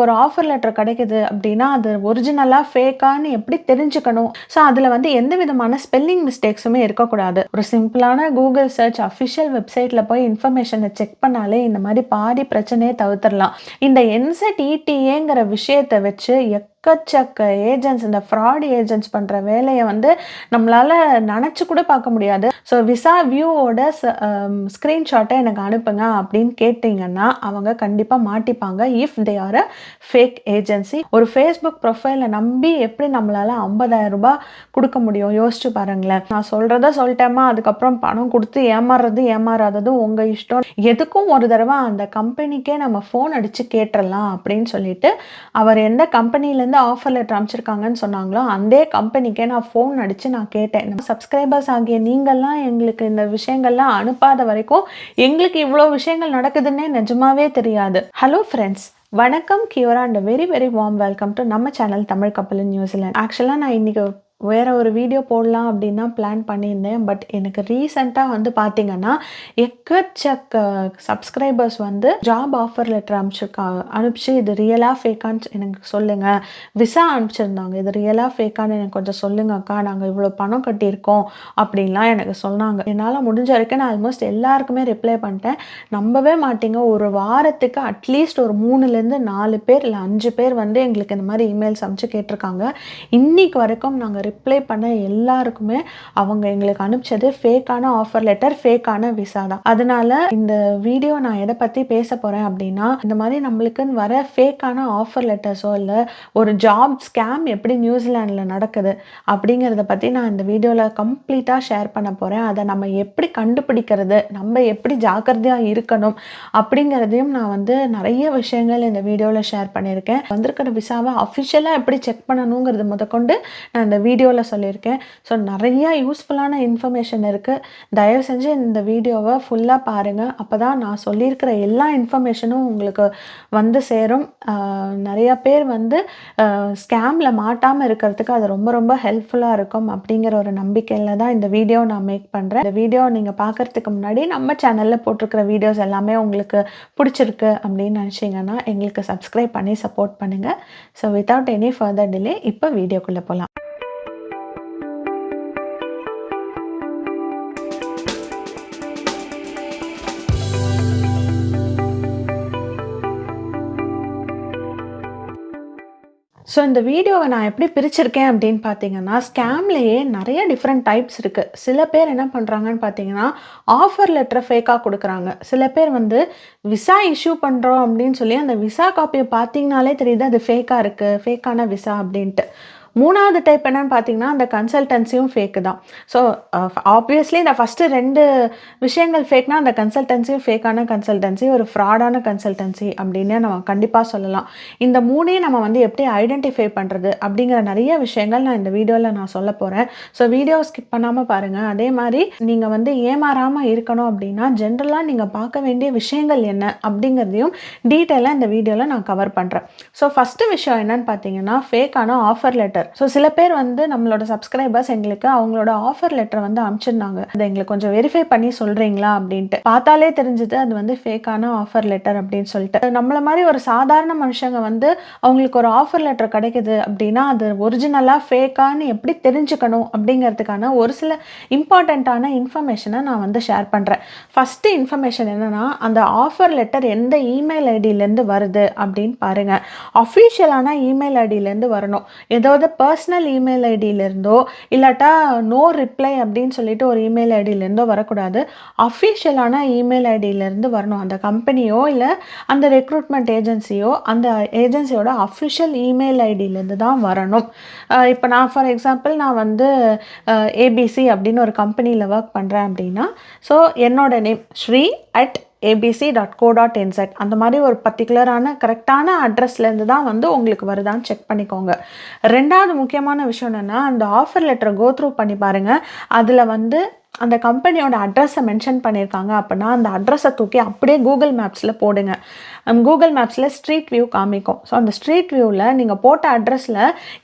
ஒரு offer letter கிடைக்குது அப்படின்னா, அது ஒரிஜினலா, ஃபேக்கான்னு எப்படி தெரிஞ்சுக்கணும்? ஸோ, அதில வந்து எந்த விதமான ஸ்பெல்லிங் மிஸ்டேக்ஸுமே இருக்கக்கூடாது. ஒரு சிம்பிளான கூகுள் சர்ச் அஃபிஷியல் வெப்சைட்ல போய் இன்ஃபர்மேஷன செக் பண்ணாலே, இந்த மாரி பாதி பிரச்சனைய தவிர்த்துறலாம். இந்த NZETAங்கிற விஷயத்த வச்சு எக்கச்சக்க ஏஜென்ட்ஸ், இந்த ஃப்ராட் ஏஜென்ட்ஸ் பண்ற வேலைய வந்து நம்மளால நெனச்சு கூட பார்க்க முடியாது. ஸோ, விசா வியூவோட ஸ்க்ரீன்ஷாட்ட எனக்கு அனுப்புங்க அப்படின்னு கேட்டீங்கன்னா, அவங்க கண்டிப்பா மாட்டிப்பாங்க. If they are a fake agency. ஒரு Facebook ப்ரொஃபைல நம்பி எப்படி நம்மளால ரூ. 50,000 குடுக்க முடியும்? யோசிச்சு பாருங்களேன். நான் சொல்றத சொல்ட்டேம்மா, அதுக்கப்புறம் பணம் குடுத்து ஏமாறுறது, ஏமாறாததும் உங்க இஷ்டம். எதுக்கும் ஒரு தடவ அந்த கம்பெனிக்கே நம்ம ஃபோன் அடிச்சு கேட்டுறலாம் அப்படின்னு சொல்லிட்டு, அவர் எந்த கம்பெனிலேருந்து ஆஃபர் லெட்டர் அனுப்பிச்சிருக்காங்கன்னு சொன்னாங்களோ, அதே கம்பெனிக்கே நான் ஃபோன் அடிச்சு நான் கேட்டேன். நம்ம சப்ஸ்கிரைபர்ஸ் ஆகிய நீங்கள்லாம் எங்களுக்கு இந்த விஷயங்கள்லாம் அனுப்பாத வரைக்கும், எங்களுக்கு இவ்ளோ விஷயங்கள் நடக்குதுன்னே நிஜமாவே தெரியாது. ஹலோ ஃப்ரெண்ட்ஸ், வணக்கம், கியோரா and very very warm welcome to நம்ம channel Tamil Kappal in New Zealand. ஆக்சுவலாக நான் இன்னைக்கு வேற ஒரு வீடியோ போடலாம் அப்படின்னு தான் பிளான் பண்ணியிருந்தேன். பட் எனக்கு ரீசெண்டாக வந்து பார்த்தீங்கன்னா, எக்கச்சக்க சப்ஸ்கிரைபர்ஸ் வந்து ஜாப் ஆஃபர் லெட்டர் அனுப்பிச்சு இது ரியலா ஃபேக்கான்னு எனக்கு சொல்லுங்க. விசா அனுப்பிச்சிருந்தாங்க. இது ரியலா ஃபேக்கான்னு எனக்கு கொஞ்சம் சொல்லுங்க அக்கா. நாங்கள் இவ்வளோ பணம் கட்டியிருக்கோம் அப்படின்லாம் எனக்கு சொன்னாங்க. என்னால் முடிஞ்ச வரைக்கும் நான் ஆல்மோஸ்ட் எல்லாருக்குமே ரிப்ளை பண்ணிட்டேன். நம்பவே மாட்டீங்க, ஒரு வாரத்துக்கு அட்லீஸ்ட் ஒரு 3லேருந்து 4 பேர் இல்லை 5 பேர் வந்து எங்களுக்கு இந்த மாதிரி இமெயில்ஸ் அனுப்பிச்சு கேட்டிருக்காங்க. இன்னைக்கு வரைக்கும் நாங்கள் ரிப்ளை பண்ண எல்லாருக்குமே அவங்க எங்களுக்கு அனுப்பிச்சது ஃபேக்கான ஆஃபர் லெட்டர், ஃபேக்கான விசா தான். அதனால இந்த வீடியோ நான் எதை பற்றி பேச போகிறேன் அப்படின்னா, இந்த மாதிரி நம்மளுக்குன்னு வர ஃபேக்கான ஆஃபர் லெட்டர்ஸோ இல்லை ஒரு ஜாப் ஸ்கேம் எப்படி நியூசிலாண்டில் நடக்குது அப்படிங்கிறத பற்றி நான் இந்த வீடியோவில் கம்ப்ளீட்டாக ஷேர் பண்ண போகிறேன். அதை நம்ம எப்படி கண்டுபிடிக்கிறது, நம்ம எப்படி ஜாக்கிரதையாக இருக்கணும் அப்படிங்கிறதையும் நான் வந்து நிறைய விஷயங்கள் இந்த வீடியோவில் ஷேர் பண்ணியிருக்கேன். வந்திருக்கிற விசாவை அஃபிஷியலாக எப்படி செக் பண்ணணுங்கிறது முதற்கொண்டு நான் இந்த வீடியோவில் சொல்லியிருக்கேன். ஸோ நிறைய யூஸ்ஃபுல்லான இன்ஃபர்மேஷன் இருக்குது. தயவு செஞ்சு இந்த வீடியோவை ஃபுல்லாக பாருங்கள். அப்போ தான் நான் சொல்லியிருக்கிற எல்லா இன்ஃபர்மேஷனும் உங்களுக்கு வந்து சேரும். நிறைய பேர் வந்து ஸ்கேமில் மாட்டாமல் இருக்கிறதுக்கு அது ரொம்ப ரொம்ப ஹெல்ப்ஃபுல்லாக இருக்கும் அப்படிங்கிற ஒரு நம்பிக்கையில் தான் இந்த வீடியோ நான் மேக் பண்ணுறேன். இந்த வீடியோ நீங்கள் பார்க்குறதுக்கு முன்னாடி நம்ம சேனலில் போட்டிருக்கிற வீடியோஸ் எல்லாமே உங்களுக்கு பிடிச்சிருக்கு அப்படின்னு நினச்சிங்கன்னா எங்களுக்கு சப்ஸ்கிரைப் பண்ணி சப்போர்ட் பண்ணுங்கள். So without any further delay இப்போ வீடியோக்குள்ளே போகலாம். ஸோ இந்த வீடியோவை நான் எப்படி பிரிச்சிருக்கேன் அப்படின்னு பார்த்தீங்கன்னா, ஸ்கேம்லேயே நிறைய டிஃப்ரெண்ட் டைப்ஸ் இருக்குது. சில பேர் என்ன பண்ணுறாங்கன்னு பார்த்தீங்கன்னா, ஆஃபர் லெட்டரை ஃபேக்காக கொடுக்குறாங்க. சில பேர் வந்து விசா இஷ்யூ பண்ணுறோம் அப்படின்னு சொல்லி அந்த விசா காப்பியை பார்த்தீங்கனாலே தெரியுது அது ஃபேக்காக இருக்குது, ஃபேக்கான விசா அப்படின்ட்டு. 3வது டைப் என்னன்னு பார்த்தீங்கன்னா, அந்த கன்சல்டன்சியும் ஃபேக்கு தான். ஸோ ஆப்வியஸ்லி இந்த ஃபஸ்ட்டு 2 விஷயங்கள் ஃபேக்னா, அந்த கன்சல்டன்சியும் ஃபேக்கான கன்சல்டன்சி, ஒரு ஃப்ராடான கன்சல்டன்சி அப்படின்னு நம்ம கண்டிப்பாக சொல்லலாம். இந்த 3ஐயும் நம்ம வந்து எப்படி ஐடென்டிஃபை பண்ணுறது அப்படிங்கிற நிறைய விஷயங்கள் நான் இந்த வீடியோவில் நான் சொல்ல போகிறேன். ஸோ வீடியோவை ஸ்கிப் பண்ணாமல் பாருங்கள். அதே மாதிரி நீங்கள் வந்து ஏமாறாமல் இருக்கணும் அப்படின்னா, ஜென்ரலாக நீங்கள் பார்க்க வேண்டிய விஷயங்கள் என்ன அப்படிங்கிறதையும் டீட்டெயிலாக இந்த வீடியோவில் நான் கவர் பண்ணுறேன். ஸோ ஃபஸ்ட்டு விஷயம் என்னன்னு பார்த்தீங்கன்னா, ஃபேக்கான ஆஃபர் லெட்டர். ஸோ சில பேர் வந்து நம்மளோட சப்ஸ்கிரைபர்ஸ் எங்களுக்கு அவங்களோட ஆஃபர் லெட்டர் வந்து அனுப்பிச்சிருந்தாங்க. அதை எங்களுக்கு கொஞ்சம் வெரிஃபை பண்ணி சொல்கிறீங்களா அப்படின்ட்டு. பார்த்தாலே தெரிஞ்சது அது வந்து ஃபேக்கான ஆஃபர் லெட்டர் அப்படின்னு சொல்லிட்டு. நம்மள மாதிரி ஒரு சாதாரண மனுஷங்க வந்து அவங்களுக்கு ஒரு ஆஃபர் லெட்டர் கிடைக்குது அப்படின்னா, அது ஒரிஜினலாக ஃபேக்கான்னு எப்படி தெரிஞ்சுக்கணும் அப்படிங்கிறதுக்கான ஒரு சில இம்பார்ட்டண்ட்டான இன்ஃபர்மேஷனை நான் வந்து ஷேர் பண்ணுறேன். ஃபஸ்ட்டு இன்ஃபர்மேஷன் என்னென்னா, அந்த ஆஃபர் லெட்டர் எந்த இமெயில் ஐடியிலேருந்து வருது அப்படின்னு பாருங்கள். அஃபிஷியலான இமெயில் ஐடியிலேருந்து வரணும். ஏதாவது பர்சனல் இமெயில் ஐடியிலேருந்தோ இல்லாட்டா நோ ரிப்ளை அப்படின்னு சொல்லிட்டு ஒரு இமெயில் ஐடியிலேருந்தோ வரக்கூடாது. அஃபிஷியலான இமெயில் ஐடியிலேருந்து வரணும். அந்த கம்பெனியோ இல்லை அந்த ரெக்ரூட்மெண்ட் ஏஜென்சியோ அந்த ஏஜென்சியோட அஃபிஷியல் இமெயில் ஐடியிலேருந்து தான் வரணும். இப்போ நான் ஃபார் எக்ஸாம்பிள் நான் வந்து ஏபிசி அப்படின்னு ஒரு கம்பெனியில் ஒர்க் பண்ணுறேன் அப்படின்னா, ஸோ என்னோட நேம் sri@abc.co.nz அந்த மாதிரி ஒரு பர்டிகுலரான கரெக்டான அட்ரஸ்லேருந்து தான் வந்து உங்களுக்கு வருதான்னு செக் பண்ணிக்கோங்க. 2வது முக்கியமான விஷயம் என்னென்னா, அந்த ஆஃபர் லெட்டரை கோ த்ரூ பண்ணி பாருங்கள். அதில் வந்து அந்த கம்பெனியோட அட்ரஸை மென்ஷன் பண்ணியிருக்காங்க அப்படின்னா, அந்த அட்ரஸை தூக்கி அப்படியே கூகுள் மேப்ஸில் போடுங்க. கூகுள் மேப்ஸில் ஸ்ட்ரீட் வியூ காமிக்கும். ஸோ அந்த ஸ்ட்ரீட் வியூவில் நீங்கள் போட்ட அட்ரஸில்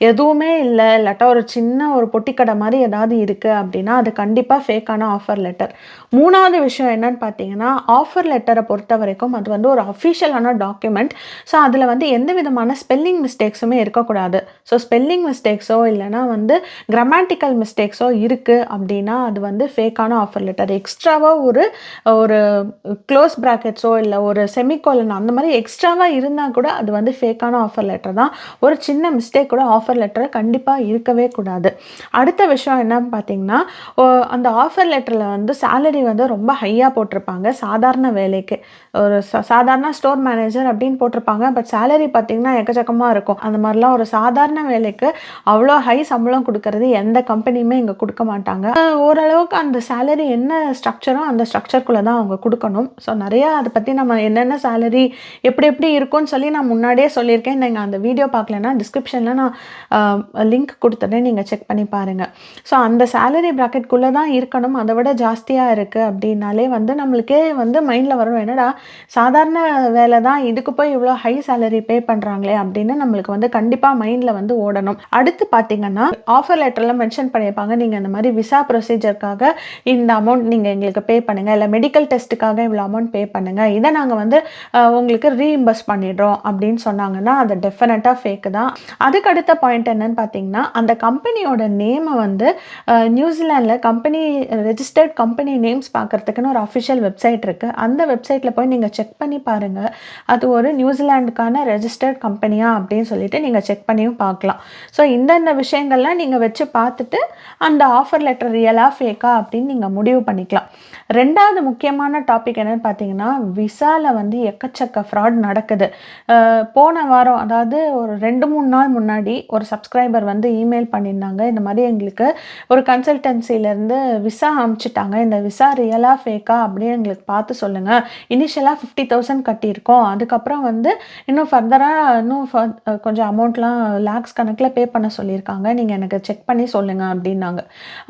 எதுவுமே இல்லை, இல்லாட்டா ஒரு சின்ன ஒரு பொட்டிக்கடை மாதிரி ஏதாவது இருக்குது அப்படின்னா, அது கண்டிப்பாக ஃபேக்கான ஆஃபர் லெட்டர். 3வது விஷயம் என்னன்னு பார்த்தீங்கன்னா, ஆஃபர் லெட்டரை பொறுத்த வரைக்கும் அது வந்து ஒரு அஃபிஷியலான டாக்குமெண்ட். ஸோ அதில் வந்து எந்த விதமான ஸ்பெல்லிங் மிஸ்டேக்ஸுமே இருக்கக்கூடாது. ஸோ ஸ்பெல்லிங் மிஸ்டேக்ஸோ இல்லைனா வந்து கிராமட்டிக்கல் மிஸ்டேக்ஸோ இருக்குது அப்படின்னா அது வந்து ஃபேக்கான ஆஃபர் லெட்டர். எக்ஸ்ட்ராவாக ஒரு ஒரு க்ளோஸ் ப்ராக்கெட்ஸோ இல்லை ஒரு செமிகோலன் அந்த மாதிரி எக்ஸ்ட்ராவாக இருந்தால் கூட அது வந்து ஃபேக்கான ஆஃபர் லெட்டர் தான். ஒரு சின்ன மிஸ்டேக் கூட ஆஃபர் லெட்டர் கண்டிப்பாக இருக்கவே கூடாது. அடுத்த விஷயம் என்னன்னு பார்த்தீங்கன்னா, அந்த ஆஃபர் லெட்டரில் வந்து சேலரி வந்து ரொம்ப ஹையாக போட்டிருப்பாங்க சாதாரண வேலைக்கு. ஒரு சாதாரண ஸ்டோர் மேனேஜர் அப்படின்னு போட்டிருப்பாங்க. பட் சேலரி பார்த்தீங்கன்னா எக்கச்சக்கமாக இருக்கும். அந்த மாதிரிலாம் ஒரு சாதாரண வேலைக்கு அவ்வளோ ஹை சம்பளம் கொடுக்கறது எந்த கம்பெனியுமே இங்கே கொடுக்க மாட்டாங்க. ஓரளவுக்கு அந்த சேலரி என்ன ஸ்ட்ரக்சரோ அந்த ஸ்ட்ரக்சர்க்குள்ளே தான் அவங்க கொடுக்கணும். ஸோ நிறையா அதை பற்றி நம்ம என்னென்ன சேலரி எப்படி எப்படி இருக்கும்னு சொல்லி நான் முன்னாடியே சொல்லியிருக்கேன். நீங்கள் அந்த வீடியோ பார்க்கலன்னா டிஸ்கிரிப்ஷனில் நான் லிங்க் கொடுத்துட்றேன், நீங்கள் செக் பண்ணி பாருங்கள். ஸோ அந்த சேலரி ப்ராக்கெட்குள்ளே தான் இருக்கணும். அதை விட ஜாஸ்தியாக இருக்குது அப்படின்னாலே வந்து நம்மளுக்கே வந்து மைண்டில் வரும், என்னடா சாதாரண வேலை தான் இதுக்கு போய் இவ்வளோ ஹை சேலரி பே பண்ணுறாங்களே அப்படின்னு நம்மளுக்கு வந்து கண்டிப்பாக மைண்டில் வந்து ஓடணும். அடுத்து பார்த்தீங்கன்னா, ஆஃபர் லெட்டரில் மென்ஷன் பண்ணியிருப்பாங்க, நீங்கள் இந்த மாதிரி விசா ப்ரொசீஜருக்காக இந்த அமௌண்ட் நீங்கள் எங்களுக்கு பே பண்ணுங்கள், இல்லை மெடிக்கல் டெஸ்ட்டுக்காக இவ்வளோ அமௌண்ட் பே பண்ணுங்கள், இதை நாங்கள் வந்து உங்களுக்கு ரீஇம்பர்ஸ் பண்ணிடுறோம் அப்படின்னு சொன்னாங்கன்னா அது டெஃபினட்டாக ஃபேக்கு தான். அதுக்கு அடுத்த பாயிண்ட் என்னன்னு பார்த்தீங்கன்னா, அந்த கம்பெனியோட நேமை வந்து நியூசிலாண்டில் கம்பெனி ரெஜிஸ்டர்ட் கம்பெனி நேம்ஸ் பார்க்குறதுக்குன்னு ஒரு அஃபிஷியல் வெப்சைட் இருக்குது. அந்த வெப்சைட்டில் போய் நீங்கள் செக் பண்ணி பாருங்கள், அது ஒரு நியூசிலாண்டுக்கான ரெஜிஸ்டர்ட் கம்பெனியா அப்படின்னு சொல்லிட்டு நீங்கள் செக் பண்ணியும் பார்க்கலாம். ஸோ இந்தந்த விஷயங்கள்லாம் நீங்கள் வச்சு பார்த்துட்டு அந்த ஆஃபர் லெட்டர் ரியலாக ஃபேக்கா அப்படின்னு நீங்கள் முடிவு பண்ணிக்கலாம். 2வது முக்கியமான டாபிக் என்னென்னு பார்த்தீங்கன்னா, விசாவில் வந்து எக்கச்சக்க ஃப்ராட் நடக்குது. போன வாரம், அதாவது ஒரு 2-3 நாள் முன்னாடி ஒரு சப்ஸ்கிரைபர் வந்து இமெயில் பண்ணியிருந்தாங்க, இந்த மாதிரி எங்களுக்கு ஒரு கன்சல்டன்சிலேருந்து விசா அனுப்பிச்சிட்டாங்க, இந்த விசா ரியலாக ஃபேக்கா அப்படின்னு எங்களுக்கு பார்த்து சொல்லுங்கள், இனிஷியலாக 50,000 கட்டியிருக்கோம், அதுக்கப்புறம் வந்து இன்னும் ஃபர்தராக இன்னும் கொஞ்சம் அமௌண்ட்லாம் லேக்ஸ் கணக்கில் பே பண்ண சொல்லியிருக்காங்க, நீங்கள் எனக்கு செக் பண்ணி சொல்லுங்கள் அப்படின்னாங்க.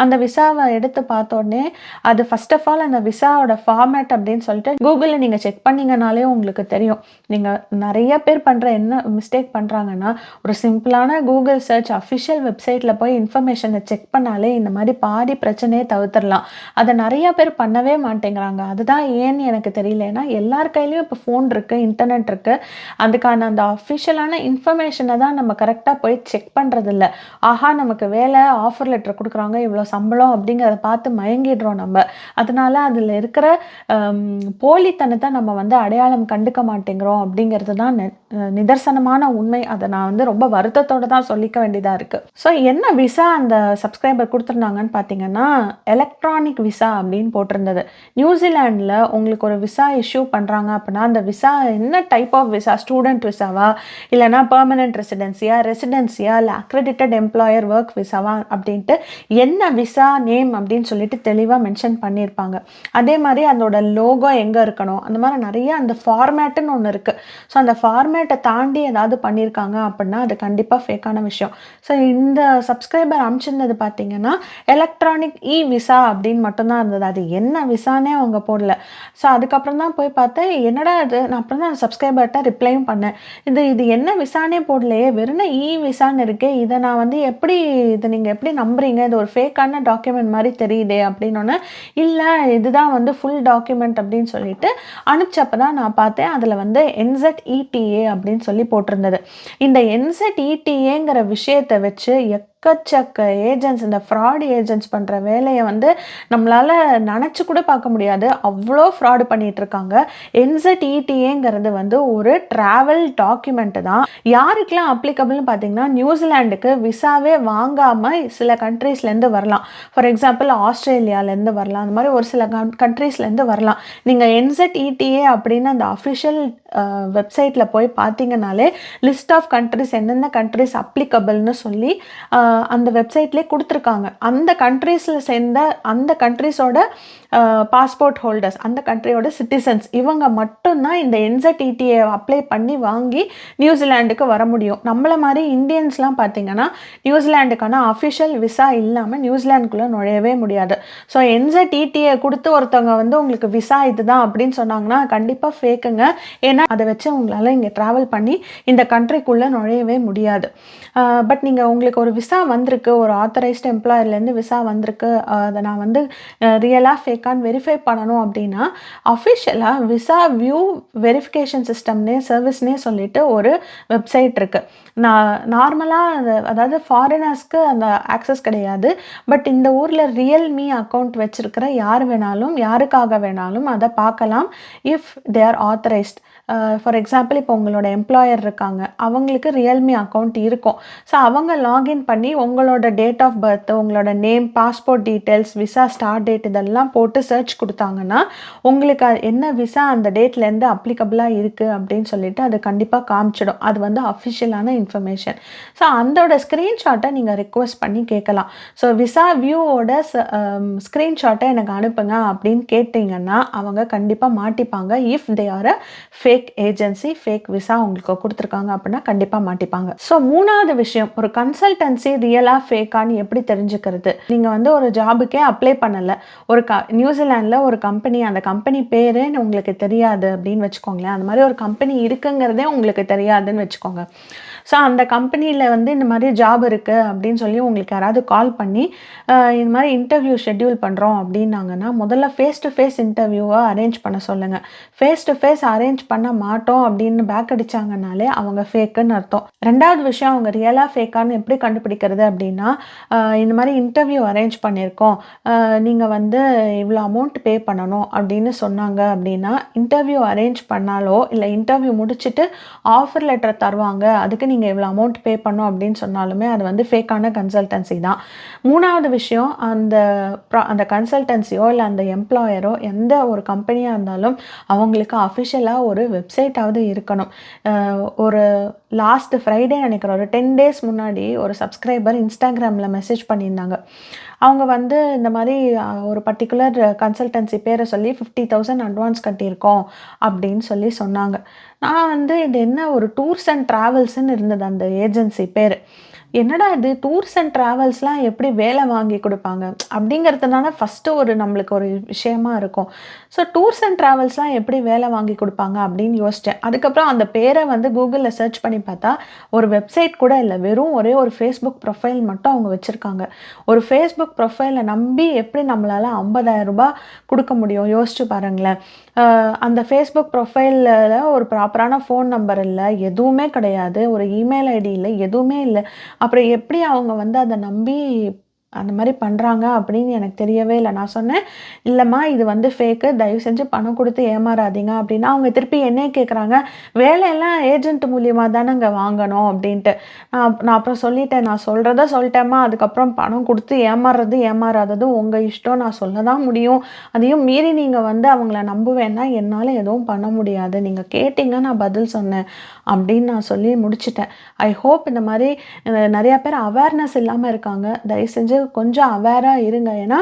அந்த விசாவை எடுத்து பார்த்தோடனே அது ஃபர்ஸ்ட் ஆஃப் ஆல் அந்த விசாவோட ஃபார்மேட் அப்படின்னு சொல்லிட்டு கூகுளில் நீங்கள் செக் பண்ணிங்கனாலே உங்களுக்கு தெரியும். நீங்கள் நிறைய பேர் பண்ணுற என்ன மிஸ்டேக் பண்ணுறாங்கன்னா, ஒரு சிம்பிளான கூகுள் சர்ச் அஃபிஷியல் வெப்சைட்டில் போய் இன்ஃபர்மேஷனை செக் பண்ணாலே இந்த மாதிரி பாதி பிரச்சனையே தவிர்த்துடலாம். அதை நிறைய பேர் பண்ணவே மாட்டேங்கிறாங்க. அதுதான் ஏன்னு எனக்கு தெரியல. ஏன்னா எல்லார் கையிலையும் இப்போ ஃபோன் இருக்குது, இன்டர்நெட் இருக்குது. அதுக்கான அந்த அஃபிஷியலான இன்ஃபர்மேஷனை தான் நம்ம கரெக்டாக போய் செக் பண்ணுறதில்ல. ஆஹா, நமக்கு வேலை ஆஃபர் லெட்டர் கொடுக்குறாங்க, இவ்வளோ சம்பளம் அப்படிங்கிறத பார்த்து மயங்கிடுறோம் நம்ம. அதனால அதில் இருக்கிற போலித்தனத்தை நம்ம வந்து அடையாளம் கண்டுக்க மாட்டேங்கிறோம் அப்படிங்கிறது தான் நிதர்சனமான உண்மை. அதை நான் வந்து ரொம்ப வருத்தத்தோடு தான் சொல்லிக்க வேண்டியதாக இருக்குது. ஸோ என்ன விசா அந்த சப்ஸ்கிரைபர் கொடுத்துருந்தாங்கன்னு பார்த்தீங்கன்னா, எலக்ட்ரானிக் விசா அப்படின்னு போட்டிருந்தது. நியூசிலாண்டில் உங்களுக்கு ஒரு விசா இஷ்யூ பண்ணுறாங்க அப்படின்னா அந்த விசா என்ன டைப் ஆஃப் விசா, ஸ்டூடெண்ட் விசாவா இல்லைனா பெர்மனன்ட் ரெசிடென்சியா இல்லை அக்ரெடிட்டட் எம்ப்ளாயர் ஒர்க் விசாவா அப்படின்ட்டு என்ன விசா நேம் அப்படின்னு சொல்லிட்டு தெளிவாக மென்ஷன் பண்ணியிருப்பாங்க. அதே மாதிரி அதோட லோகோ எங்கே இருக்கணும், அந்த மாதிரி நிறைய அந்த ஃபார்மேட்டுன்னு ஒன்று இருக்குது. ஸோ அந்த ஃபார்மேட்டை தாண்டி ஏதாவது பண்ணியிருக்காங்க அப்படின்னா அது கண்டிப்பாக ஃபேக்கான விஷயம். ஸோ இந்த சப்ஸ்கிரைபர் அனுப்பிச்சிருந்தது பார்த்தீங்கன்னா எலக்ட்ரானிக் விசா அப்படின்னு மட்டும்தான் இருந்தது. அது என்ன விசானே அவங்க போடல. ஸோ அதுக்கப்புறம் தான் போய் பார்த்தேன், என்னடா அது, நான் அப்புறம் தான் சப்ஸ்கிரைபர்கிட்ட ரிப்ளையும் பண்ணேன், இது என்ன விசானே போடலையே, வெறும் விசான்னு இருக்கே, இதை நான் வந்து எப்படி, இதை நீங்கள் எப்படி நம்புறீங்க, இது ஒரு ஃபேக்கான டாக்குமெண்ட் மாதிரி தெரியுதே அப்படின்னோன்னே, இல்லை இதுதான் வந்து ஃபுல் டாக்குமெண்ட் அப்படின்னு சொல்லிட்டு அனுப்பிச்சப்போ தான் நான் பார்த்தேன், அதில் வந்து NZETA அப்படின்னு சொல்லி போட்டிருந்தது. இந்த NZETAங்கிற விஷயத்தை வச்சு எக்கச்சக்க ஏஜென்ட்ஸ், இந்த ஃப்ராட் ஏஜென்ட்ஸ் பண்ணுற வேலையை வந்து நம்மளால் நினச்சி கூட பார்க்க முடியாது, அவ்வளோ ஃப்ராடு பண்ணிகிட்டு இருக்காங்க. NZETAங்கிறது வந்து ஒரு ட்ராவல் டாக்குமெண்ட்டு தான். யாருக்கெல்லாம் அப்ளிகபிள்னு பார்த்தீங்கன்னா, நியூசிலாண்டுக்கு விசாவே வாங்காமல் சில கண்ட்ரீஸ்லேருந்து வரலாம். ஃபார் எக்ஸாம்பிள் ஆஸ்திரேலியாவிலேருந்து வரலாம், அந்த மாதிரி ஒரு சில கண்ட்ரீஸ்லேருந்து வரலாம். நீங்கள் NZETA அப்படின்னு அந்த அஃபிஷியல் வெப்சைட்டில் போய் பார்த்தீங்கனாலே லிஸ்ட் ஆஃப் கண்ட்ரிஸ் என்னென்ன கண்ட்ரிஸ் அப்ளிகபிள்னு சொல்லி அந்த வெப்சைட்லேயே கொடுத்துருக்காங்க. அந்த கண்ட்ரீஸில் சேர்ந்த அந்த கண்ட்ரிஸோட பாஸ்போர்ட் ஹோல்டர்ஸ், அந்த கண்ட்ரியோட சிட்டிசன்ஸ், இவங்க மட்டும்தான் இந்த NZETA அப்ளை பண்ணி வாங்கி நியூசிலாண்டுக்கு வர முடியும். நம்மள மாதிரி இந்தியன்ஸ்லாம் பார்த்தீங்கன்னா நியூசிலாண்டுக்கான அஃபிஷியல் விசா இல்லாமல் நியூசிலாண்டுக்குள்ளே நுழையவே முடியாது. ஸோ NZETA கொடுத்து ஒருத்தவங்க வந்து உங்களுக்கு விசா இதுதான் அப்படின்னு சொன்னாங்கன்னா கண்டிப்பாக ஃபேக்குங்க. ஏன்னா அதை வச்சு உங்களால் இங்கே ட்ராவல் பண்ணி இந்த கண்ட்ரிக்குள்ளே நுழையவே முடியாது. பட் நீங்கள் உங்களுக்கு ஒரு விசா வந்திருக்கு, ஒரு ஆத்தரைஸ்டு எம்ப்ளாயர்லேருந்து விசா வந்திருக்கு, அதை நான் வந்து ரியலாக ஃபேக்கான்னு வெரிஃபை பண்ணணும் அப்படின்னா அஃபிஷியலாக விசா வியூ வெரிஃபிகேஷன் சிஸ்டம்னே சர்வீஸ்னே சொல்லிட்டு ஒரு வெப்சைட் இருக்குது. நார்மலாக அதாவது ஃபாரினர்ஸ்க்கு அந்த ஆக்சஸ் கிடையாது. பட் இந்த ஊரில் ரியல்மி அக்கௌண்ட் வச்சுருக்கிற யார் வேணாலும் யாருக்காக வேணாலும் அதை பார்க்கலாம் if they are authorised. For example இப்போ உங்களோட எம்ப்ளாயர் இருக்காங்க, அவங்களுக்கு ரியல்மி அக்கௌண்ட் இருக்கும். ஸோ அவங்க லாகின் பண்ணி உங்களோட டேட் ஆஃப் பர்த், உங்களோட name, passport details, visa start date இதெல்லாம் போட்டு சர்ச் கொடுத்தாங்கன்னா உங்களுக்கு என்ன விசா அந்த டேட்லேருந்து அப்ளிகபிளாக இருக்குது அப்படின்னு சொல்லிட்டு அது கண்டிப்பாக காமிச்சிடும். அது வந்து அஃபிஷியலான இன்ஃபர்மேஷன். ஸோ அதோட ஸ்க்ரீன்ஷாட்டை நீங்கள் ரிக்வெஸ்ட் பண்ணி கேட்கலாம். ஸோ விசா வியூவோட ஸ்க்ரீன்ஷாட்டை எனக்கு அனுப்புங்க அப்படின்னு கேட்டிங்கன்னா அவங்க கண்டிப்பாக மாட்டிப்பாங்க. If they are a fake agency, fake visa உங்களுக்கு கொடுத்துருக்காங்க அப்படின்னா கண்டிப்பாக மாட்டிப்பாங்க. ஸோ மூணாவது விஷயம், ஒரு கன்சல்டன்சி ரியலாக ஃபேக்கான்னு எப்படி தெரிஞ்சுக்கிறது? நீங்கள் வந்து ஒரு ஜாபுக்கே அப்ளை பண்ணலை, ஒரு நியூசிலாண்டில் ஒரு கம்பெனி, அந்த கம்பெனி பேரே உங்களுக்கு தெரியாது அப்படின்னு வச்சுக்கோங்களேன். அந்த மாதிரி ஒரு கம்பெனி இருக்குங்கிறதே உங்களுக்கு தெரியாதுன்னு வச்சுக்கோங்க. ஸோ அந்த கம்பெனியில் வந்து இந்த மாதிரி ஜாப் இருக்குது அப்படின்னு சொல்லி உங்களுக்கு யாராவது கால் பண்ணி இந்த மாதிரி இன்டர்வியூ ஷெட்யூல் பண்ணுறோம் அப்படின்னாங்கன்னா முதல்ல ஃபேஸ் டு ஃபேஸ் இன்டர்வியூவை அரேஞ்ச் பண்ண சொல்லுங்கள். ஃபேஸ் டு ஃபேஸ் அரேஞ்ச் பண்ண மாட்டோம் அப்படின்னு பேக் அடித்தாங்கனாலே அவங்க ஃபேக்குன்னு அர்த்தம். ரெண்டாவது விஷயம், அவங்க ரியலாக ஃபேக்கான்னு எப்படி கண்டுபிடிக்கிறது அப்படின்னா, இந்த மாதிரி இன்டர்வியூ அரேஞ்ச் பண்ணியிருக்கோம், நீங்கள் வந்து இவ்வளோ அமௌண்ட் பே பண்ணணும் அப்படின்னு சொன்னாங்க அப்படின்னா, இன்டர்வியூ அரேஞ்ச் பண்ணாலோ இல்லை இன்டர்வியூ முடிச்சுட்டு ஆஃபர் லெட்டர் தருவாங்க, அதுக்கு நீங்கள் இவ்வளோ அமௌண்ட் பே பண்ணோம் அப்படின்னு சொன்னாலுமே அது வந்து ஃபேக்கான கன்சல்டன்சி தான். மூணாவது விஷயம், அந்த கன்சல்டன்சியோ இல்லை அந்த எம்ப்ளாயரோ எந்த ஒரு கம்பெனியாக இருந்தாலும் அவங்களுக்கு அஃபிஷியலாக ஒரு வெப்சைட்டாவது இருக்கணும். ஒரு லாஸ்ட் ஃப்ரைடே நினைக்கிறேன், ஒரு 10 days முன்னாடி ஒரு சப்ஸ்கிரைபர் இன்ஸ்டாகிராமில் மெசேஜ் பண்ணியிருந்தாங்க. அவங்க வந்து இந்த மாதிரி ஒரு பர்டிகுலர் கன்சல்டன்சி பேரை சொல்லி 50,000 அட்வான்ஸ் கட்டியிருக்கோம் அப்படின்னு சொல்லி சொன்னாங்க. நான் வந்து இது என்ன ஒரு டூர்ஸ் அண்ட் ட்ராவல்ஸ்ன்னு இருந்தது அந்த ஏஜென்சி பேர். என்னடா இது டூர்ஸ் அண்ட் ட்ராவல்ஸ்லாம் எப்படி வேலை வாங்கி கொடுப்பாங்க அப்படிங்கிறதுனால ஃபஸ்ட்டு ஒரு நம்மளுக்கு ஒரு விஷயமா இருக்கும். ஸோ டூர்ஸ் அண்ட் ட்ராவல்ஸ்லாம் எப்படி வேலை வாங்கி கொடுப்பாங்க அப்படின்னு யோசித்தேன். அதுக்கப்புறம் அந்த பேரை வந்து கூகுளில் சர்ச் பண்ணி பார்த்தா ஒரு வெப்சைட் கூட இல்லை, வெறும் ஒரே ஒரு ஃபேஸ்புக் ப்ரொஃபைல் மட்டும் அவங்க வச்சுருக்காங்க. ஒரு ஃபேஸ்புக் ப்ரொஃபைலை நம்பி எப்படி நம்மளால் 50,000 ரூபாய் கொடுக்க முடியும்? யோசிச்சு பாருங்களேன். அந்த ஃபேஸ்புக் ப்ரொஃபைலில் ஒரு ப்ராப்பரான ஃபோன் நம்பர் இல்லை, எதுவுமே கிடையாது, ஒரு இமெயில் ஐடி இல்லை, எதுவுமே இல்லை. அப்புறம் எப்படி அவங்க வந்து அதை நம்பி அந்த மாதிரி பண்ணுறாங்க அப்படின்னு எனக்கு தெரியவே இல்லை. நான் சொன்னேன், இல்லைம்மா இது வந்து ஃபேக்கு, தயவு செஞ்சு பணம் கொடுத்து ஏமாறாதீங்க அப்படின்னா அவங்க திருப்பி என்னையே கேட்குறாங்க, வேலையெல்லாம் ஏஜென்ட் மூலியமாக தானேங்க வாங்கணும் அப்படின்ட்டு. நான் அப்புறம் சொல்லிட்டேன், நான் சொல்கிறத சொல்லிட்டேம்மா, அதுக்கப்புறம் பணம் கொடுத்து ஏமாறாததும் உங்கள் இஷ்டம், நான் சொல்ல தான் முடியும். அதையும் மீறி நீங்கள் வந்து அவங்கள நம்புவேன்னா என்னால் எதுவும் பண்ண முடியாது, நீங்கள் கேட்டீங்க நான் பதில் சொன்னேன் அப்படின்னு நான் சொல்லி முடிச்சிட்டேன். ஐ ஹோப் இந்த மாதிரி நிறையா பேர் அவேர்னஸ் இல்லாமல் இருக்காங்க, தயவு செஞ்சு கொஞ்சம் அவேராக இருங்க. ஏன்னா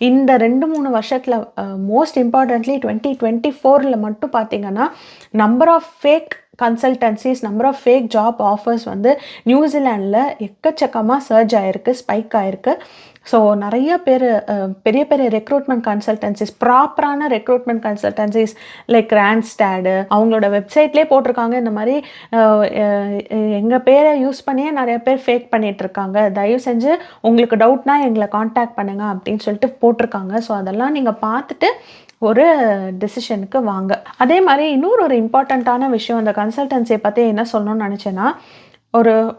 இந்த 2-3 வருஷத்தில் மோஸ்ட் இம்பார்ட்டன்ட்லி 2024 மட்டும் பார்த்தீங்கன்னா number of fake consultancies, number of fake job offers வந்து நியூசிலாண்டில் எக்கச்சக்கமாக சர்ஜ் ஆகிருக்கு, ஸ்பைக் ஆகிருக்கு. ஸோ நிறைய பேர் பெரிய பெரிய ரெக்ரூட்மெண்ட் கன்சல்டன்சிஸ், ப்ராப்பரான ரெக்ரூட்மெண்ட் கன்சல்டன்சிஸ் லைக் ராண்ட்ஸ்டாடு அவங்களோட வெப்சைட்லேயே போட்டிருக்காங்க, இந்த மாதிரி எங்கள் பேரை யூஸ் பண்ணியே நிறைய பேர் ஃபேக் பண்ணிகிட்ருக்காங்க, தயவு செஞ்சு உங்களுக்கு டவுட்னா எங்களை காண்டாக்ட் பண்ணுங்கள் அப்படின்னு சொல்லிட்டு போட்டிருக்காங்க. ஸோ அதெல்லாம் நீங்கள் பார்த்துட்டு ஒரு டெசிஷனுக்கு வாங்க. அதே மாதிரி இன்னொரு இம்பார்ட்டண்ட்டான விஷயம், அந்த கன்சல்டன்சியை பற்றி என்ன சொல்லணும்னு நினச்சேன்னா,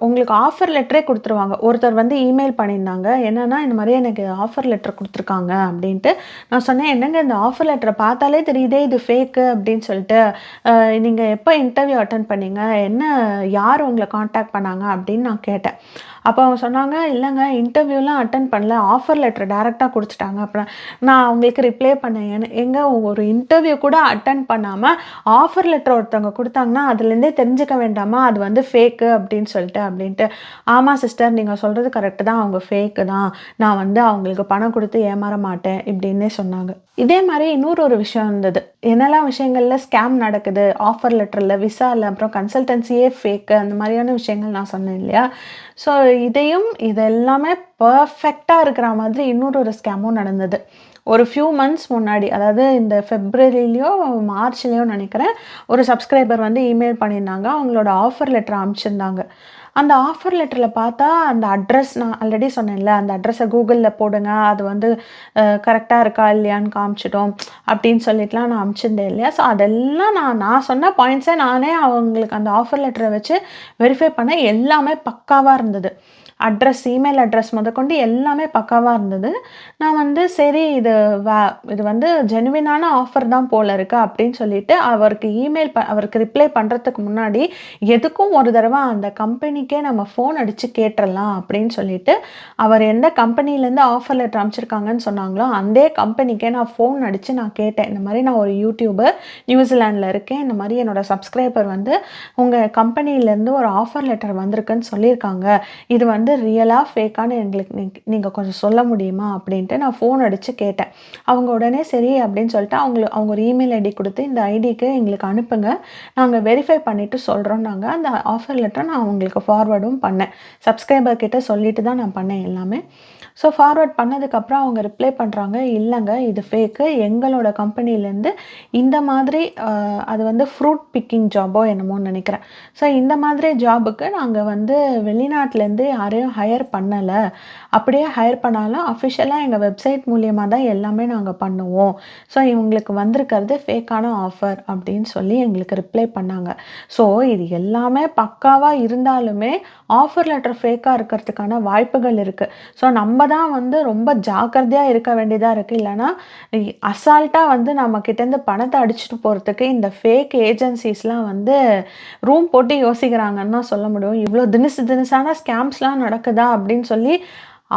உங்களுக்கு ஆஃபர் லெட்டரே கொடுத்துருவாங்க. ஒருத்தர் வந்து இமெயில் பண்ணியிருந்தாங்க, என்னென்னா இந்த மாதிரி எனக்கு ஆஃபர் லெட்டர் கொடுத்துருக்காங்க அப்படின்ட்டு. நான் சொன்னேன், என்னங்க இந்த ஆஃபர் லெட்டரை பார்த்தாலே தெரியுதே இது ஃபேக்கு அப்படின்னு சொல்லிட்டு, நீங்கள் எப்போ இன்டர்வியூ அட்டன் பண்ணீங்க, யார் உங்களை காண்டாக்ட் பண்ணாங்க அப்படின்னு நான் கேட்டேன். அப்போ அவங்க சொன்னாங்க, "இல்லைங்க இன்டர்வியூலாம் அட்டெண்ட் பண்ணல. ஆஃபர் லெட்டர் டைரக்ட்டா குடுத்துட்டாங்க." அப்புறம் நான் அவங்களுக்கு ரிப்ளை பண்ணேன். "ஏங்க ஒரு இன்டர்வியூ கூட அட்டெண்ட் பண்ணாம ஆஃபர் லெட்டர் ஒருத்தவங்க குடுத்தாங்கன்னா, அதுலேருந்தே தெரிஞ்சுக்க வேண்டாமா? அது வந்து ஃபேக்கு அப்படின்னு சொல்லிட்டு." அப்படின்ட்டு. "ஆமா சிஸ்டர் நீங்க சொல்றது கரெக்ட்டு தான். அவங்க ஃபேக்கு தான். நான் வந்து அவங்களுக்கு பணம் குடுத்து ஏமாற மாட்டேன்." இப்படின்னே சொன்னாங்க. இதே மாரி இன்னொரு ஒரு விஷயம் இருந்தது. என்னெல்லாம் விஷயங்கள்ல ஸ்கேம் நடக்குது, ஆஃபர் லெட்டர்ல, விசால, அப்புறம் கன்சல்டன்சியே ஃபேக்கு அந்த மாரியான விஷயங்கள் நான் சொன்னேன் இல்லையா? ஸோ இது எல்லாமே பெர்ஃபெக்ட்டா இருக்கிற மாதிரி இன்னொரு ஒரு ஸ்கேமும் நடந்தது. ஒரு ஃபியூ மந்த்ஸ் முன்னாடி, அதாவது இந்த ஃபெப்ரவரிலயோ, மார்ச்லயோ நெனைக்கிறேன். ஒரு சப்ஸ்கிரைபர் வந்து இமெயில் பண்ணியிருந்தாங்க. அவங்களோட ஆஃபர் லெட்டர் அனுப்பிச்சிருந்தாங்க. அந்த ஆஃபர் லெட்டர்ல பார்த்தா, அந்த அட்ரஸ் நான் ஆல்ரெடி சொன்னேன்ல, அந்த அட்ரஸ கூகுள்ல போடுங்க. அது வந்து கரெக்ட்டா இருக்கா இல்லையான்னு காமிச்சிடும். அப்படின்னு சொல்லிட்டுலாம் நான் அனுப்பிச்சிருந்தேன் இல்லையா? ஸோ அதெல்லாம் நான் நான் சொன்ன பாயிண்ட்ஸ நானே அவங்களுக்கு அந்த ஆஃபர் லெட்டர வச்சு வெரிஃபை பண்ணேன். எல்லாமே பக்காவா இருந்தது. இமெயில் அட்ரஸ் முதற்கொண்டு எல்லாமே பக்காவா இருந்தது. நான் வந்து சரி இது வந்து ஜெனுவினான ஆஃபர் தான் போல இருக்கு அப்படின்னு சொல்லிட்டு அவருக்கு ரிப்ளை பண்றதுக்கு முன்னாடி, எதுக்கும் ஒரு தடவ அந்த கம்பெனிக்கே நம்ம ஃபோன் அடிச்சு கேட்டுறலாம் அப்படின்னு சொல்லிட்டு, அவர் எந்த கம்பெனிலேருந்து ஆஃபர் லெட்டர் அனுப்பிச்சிருக்காங்கன்னு சொன்னாங்களோ, அதே கம்பெனிக்கே நான் ஃபோன் அடிச்சு நான் கேட்டேன். இந்த மாரி நான் ஒரு யூடியூபர் நியூசிலாண்ட்ல இருக்கேன். இந்த மாரி என்னோட சப்ஸ்கிரைபர் வந்து உங்க கம்பெனிலேருந்து ஒரு ஆஃபர் லெட்டர் வந்திருக்குன்னு சொல்லியிருக்காங்க. இது வந்து ரியலா, ஃபேக்கான்னு எங்களுக்கு நீங்க கொஞ்சம் சொல்ல முடியுமா? அப்படின்ட்டு நான் ஃபோன் அடிச்சு கேட்டேன். அவங்க உடனே சரி அப்படின்னு சொல்லிட்டு அவங்க ஒரு இமெயில் ஐடி குடுத்து, இந்த ஐடிக்கு எங்களுக்கு அனுப்புங்க. நாங்க வெரிஃபை பண்ணிட்டு சொல்றோம்னாங்க. அந்த ஆஃபர் லெட்டர நான் அவங்களுக்கு ஃபார்வர்டும் பண்ணேன். சப்ஸ்கிரைபர் கிட்ட சொல்லிட்டு தான் நான் பண்ணேன் எல்லாமே. ஸோ ஃபார்வர்ட் பண்ணதுக்கப்புறம் அவங்க ரிப்ளை பண்றாங்க, "இல்லங்க இது ஃபேக்கு. எங்களோட கம்பெனிலேருந்து இந்த மாதிரி அது வந்து ஃப்ரூட் பிக்கிங் ஜாபோ என்னமோன்னு நெனைக்கிறேன். ஸோ இந்த மாதிரி ஜாபுக்கு நாங்க வந்து வெளிநாட்டிலேருந்து யாரையும் ஹையர் பண்ணல. அப்படியே ஹையர் பண்ணாலும் அஃபிஷியலா எங்க வெப்சைட் மூலியமா தான் எல்லாமே நாங்க பண்ணுவோம். ஸோ இவங்களுக்கு வந்திருக்கிறது ஃபேக்கான ஆஃபர்." அப்படின்னு சொல்லி எங்களுக்கு ரிப்ளை பண்ணாங்க. ஸோ இது எல்லாமே பக்காவா இருந்தாலுமே, ஆஃபர் லெட்டர் ஃபேக்கா இருக்கிறதுக்கான வாய்ப்புகள் இருக்கு. ஸோ நம்ம தான் வந்து ரொம்ப ஜாக்கிரதையா இருக்க வேண்டியதா இருக்கு. இல்லன்னா அசால்ட்டா வந்து நம்ம கிட்டேருந்து பணத்த அடிச்சுட்டு போறதுக்கு இந்த ஃபேக் ஏஜென்சிஸ்லாம் வந்து ரூம் போட்டு யோசிக்கிறாங்கன்னு தான் சொல்ல முடியும். இவ்ளோ தினுசான ஸ்கேம்ஸ்லாம் நடக்குதா? அப்படின்னு சொல்லி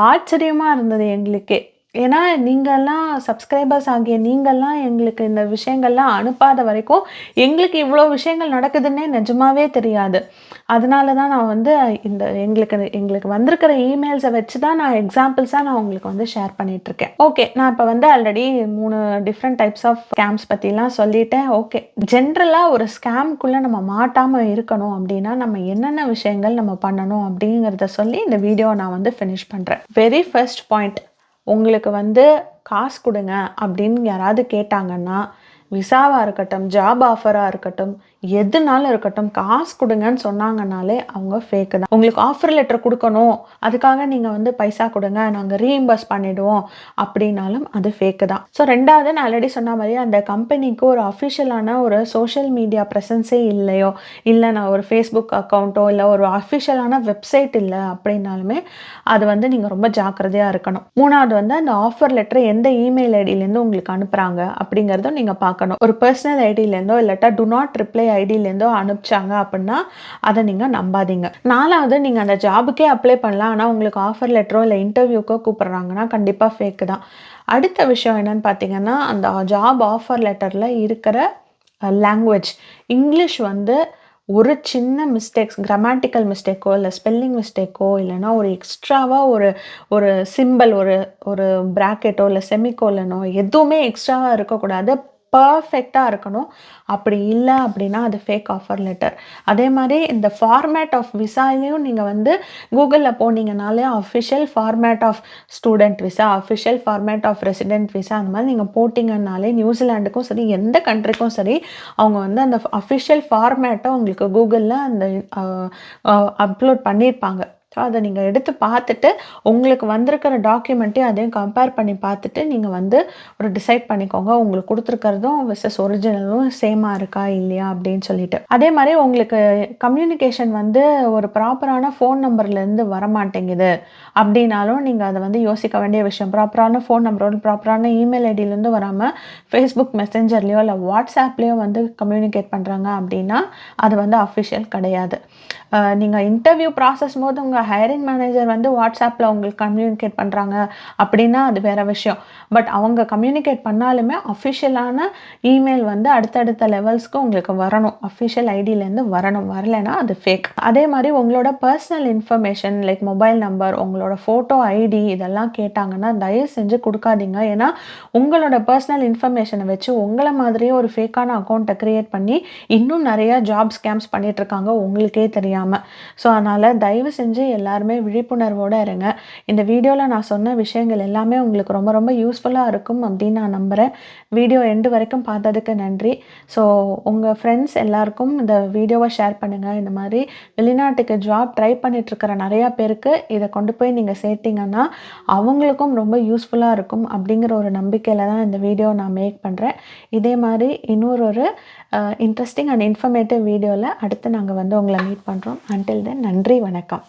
ஆச்சரியமா இருந்தது எங்களுக்கே. ஏன்னா, நீங்கலாம் சப்ஸ்கிரைபர்ஸ் ஆகிய நீங்கலாம் எங்களுக்கு இந்த விஷயங்கள்லாம் அனுப்பாத வரைக்கும், எங்களுக்கு இவ்ளோ விஷயங்கள் நடக்குதுன்னே நிஜமாவே தெரியாது. அதனால தான் நான் வந்து எங்களுக்கு வந்திருக்கிற இமெயில்ஸ வச்சு தான் நான் எக்ஸாம்பிள்ஸா நான் உங்களுக்கு வந்து ஷேர் பண்ணிட்டுருக்கேன். ஓகே. நான் இப்ப வந்து already 3 different types of scams பத்திலாம் சொல்லிட்டேன். ஓகே. ஜென்ரலா ஒரு ஸ்கேம்க்குள்ள நம்ம மாட்டாம இருக்கணும் அப்டின்னா, நம்ம என்னென்ன விஷயங்கள் நம்ம பண்ணணும் அப்டிங்கிறத சொல்லி இந்த வீடியோவ நான் வந்து ஃபினிஷ் பண்றேன். Very first point. உங்களுக்கு வந்து காசு குடுங்க அப்படின்னு யாராவது கேட்டாங்கன்னா, விசாவா இருக்கட்டும், ஜாப் ஆஃபரா இருக்கட்டும், எதுனாலும் இருக்கட்டும், காசு குடுங்கன்னு சொன்னாங்கன்னாலே அவங்க ஃபேக்கு தான். உங்களுக்கு ஆஃபர் லெட்டர் குடுக்கணும், அதுக்காக நீங்க வந்து பைசா குடுங்க, நாங்க ரீஇம்பர்ஸ் பண்ணிடுவோம் அப்படின்னாலும் அது ஃபேக்கு தான். ஸோ 2வது நான் ஆல்ரெடி சொன்ன மாரி அந்த கம்பெனிக்கு ஒரு அஃபிஷியலான ஒரு சோஷியல் மீடியா பிரசன்ஸே இல்லையோ, இல்ல நான் ஒரு ஃபேஸ்புக் அக்கவுண்டோ, இல்ல ஒரு அஃபிஷியலான வெப்சைட் இல்ல அப்படின்னாலுமே, அது வந்து நீங்க ரொம்ப ஜாக்கிரதையா இருக்கணும். 3வது வந்து அந்த ஆஃபர் லெட்டர் எந்த இமெயில் ஐடியிலேருந்து உங்களுக்கு அனுப்புறாங்க அப்படிங்கிறதும் நீங்க பார்க்கணும். ஒரு பர்சனல் ஐடியிலேருந்தோ இல்லாட்டா டு நாட் ரிப்ளை ஐடியிலேருந்தோ அனுப்பிச்சாங்க அப்படின்னா, அத நீங்க நம்பாதீங்க. 4வது நீங்க அந்த ஜாபுக்கே அப்ளை பண்ணலாம். ஆனா உங்களுக்கு ஆஃபர் லெட்டரோ இல்ல இன்டர்வியூக்கோ கூப்பிடுறாங்கன்னா, கண்டிப்பா ஃபேக்கு தான். அடுத்த விஷயம் என்னன்னு பார்த்தீங்கன்னா, அந்த ஜாப் ஆஃபர் லெட்டர்ல இருக்கிற லாங்குவேஜ். இங்கிலீஷ் வந்து ஒரு சின்ன கிராமட்டிக்கல் மிஸ்டேக்கோ, இல்ல ஸ்பெல்லிங் மிஸ்டேக்கோ, இல்லன்னா ஒரு எக்ஸ்ட்ராவா ஒரு ஒரு சிம்பல் ஒரு ஒரு பிராக்கெட்டோ, இல்ல செமிகோலனோ எதுவுமே எக்ஸ்ட்ராவா இருக்கக்கூடாது. பெர்ஃபெக்ட்டா இருக்கணும். அப்படி இல்ல அப்படின்னா, அது ஃபேக் ஆஃபர் லெட்டர். அதே மாரி இந்த ஃபார்மேட் ஆஃப் விசாலயும் நீங்க வந்து கூகுள்ல போனீங்கனாலே official format of student visa, official format of resident visa அந்த மாரி நீங்க போட்டீங்கன்னாலே நியூசிலாண்டுக்கும் சரி, எந்த கண்ட்ரிக்கும் சரி, அவங்க வந்து அந்த அஃபிஷியல் ஃபார்மேட்ட உங்களுக்கு கூகுள்ல அந்த அ அ அப்லோட் பண்ணியிருப்பாங்க. ஸோ அத நீங்க எடுத்து பார்த்துட்டு, உங்களுக்கு வந்திருக்கிற டாக்குமெண்ட்டையும் அதையும் கம்பேர் பண்ணி பார்த்துட்டு, நீங்க வந்து ஒரு டிசைட் பண்ணிக்கோங்க. உங்களுக்கு குடுத்துருக்கிறதும் வெர்சஸ் ஒரிஜினலும் சேமா இருக்கா? இல்லையா? அப்படின்னு சொல்லிட்டு. அதே மாரி உங்களுக்கு கம்யூனிகேஷன் வந்து ஒரு ப்ராப்பரான ஃபோன் நம்பர்லேருந்து வரமாட்டேங்குது அப்படின்னாலும், நீங்க அத வந்து யோசிக்க வேண்டிய விஷயம். ப்ராப்பரான ஃபோன் நம்பரோட ப்ராப்பரான இமெயில் ஐடியிலேருந்து வராம, Facebook மெசஞ்சர்லயோ இல்ல WhatsAppலயோ வந்து கம்யூனிகேட் பண்றாங்க அப்படின்னா, அது வந்து அஃபிஷியல் கிடையாது. நீங்க இன்டர்வியூ ப்ராசஸ் போது உங்க அவங்க ஹையரிங் மேனேஜர் வந்து வாட்ஸ்அப்பில் உங்களுக்கு கம்யூனிகேட் பண்ணுறாங்க அப்படின்னா அது வேற விஷயம். பட் அவங்க கம்யூனிகேட் பண்ணாலுமே அஃபிஷியலான இமெயில் வந்து அடுத்தடுத்த லெவல்ஸ்க்கு உங்களுக்கு வரணும். அஃபிஷியல் ஐடியிலேருந்து வரணும். வரலைன்னா அது ஃபேக். அதே மாதிரி உங்களோட personal information like mobile number, உங்களோட ஃபோட்டோ ஐடி இதெல்லாம் கேட்டாங்கன்னா தயவு செஞ்சு கொடுக்காதீங்க. ஏன்னா உங்களோட பர்சனல் இன்ஃபர்மேஷனை வச்சு உங்களை மாதிரியே ஒரு ஃபேக்கான அக்கௌண்ட்டை கிரியேட் பண்ணி இன்னும் நிறைய ஜாப் ஸ்கேம்ஸ் பண்ணிட்டு இருக்காங்க உங்களுக்கே தெரியாமல். ஸோ அதனால் தயவு செஞ்சு எல்லாருமே விழிப்புணர்வோடு இருங்க. இந்த வீடியோவில் நான் சொன்ன விஷயங்கள் எல்லாமே உங்களுக்கு ரொம்ப ரொம்ப யூஸ்ஃபுல்லாக இருக்கும் அப்படின்னு நான் நம்புகிறேன். வீடியோ எண்டு வரைக்கும் பார்த்ததுக்கு நன்றி. ஸோ உங்கள் ஃப்ரெண்ட்ஸ் எல்லாருக்கும் இந்த வீடியோவை ஷேர் பண்ணுங்கள். இந்த மாதிரி வெளிநாட்டுக்கு ஜாப் ட்ரை பண்ணிகிட்ருக்கிற நிறையா பேருக்கு இதை கொண்டு போய் நீங்கள் சேர்த்திங்கன்னா அவங்களுக்கும் ரொம்ப யூஸ்ஃபுல்லாக இருக்கும் அப்படிங்கிற ஒரு நம்பிக்கையில் தான் இந்த வீடியோ நான் மேக் பண்ணுறேன். இதே மாதிரி இன்னொரு இன்ட்ரெஸ்டிங் அண்ட் இன்ஃபர்மேட்டிவ் வீடியோவில் அடுத்து நாங்கள் வந்து உங்களை மீட் பண்ணுறோம். அன்டில் தென் நன்றி, வணக்கம்.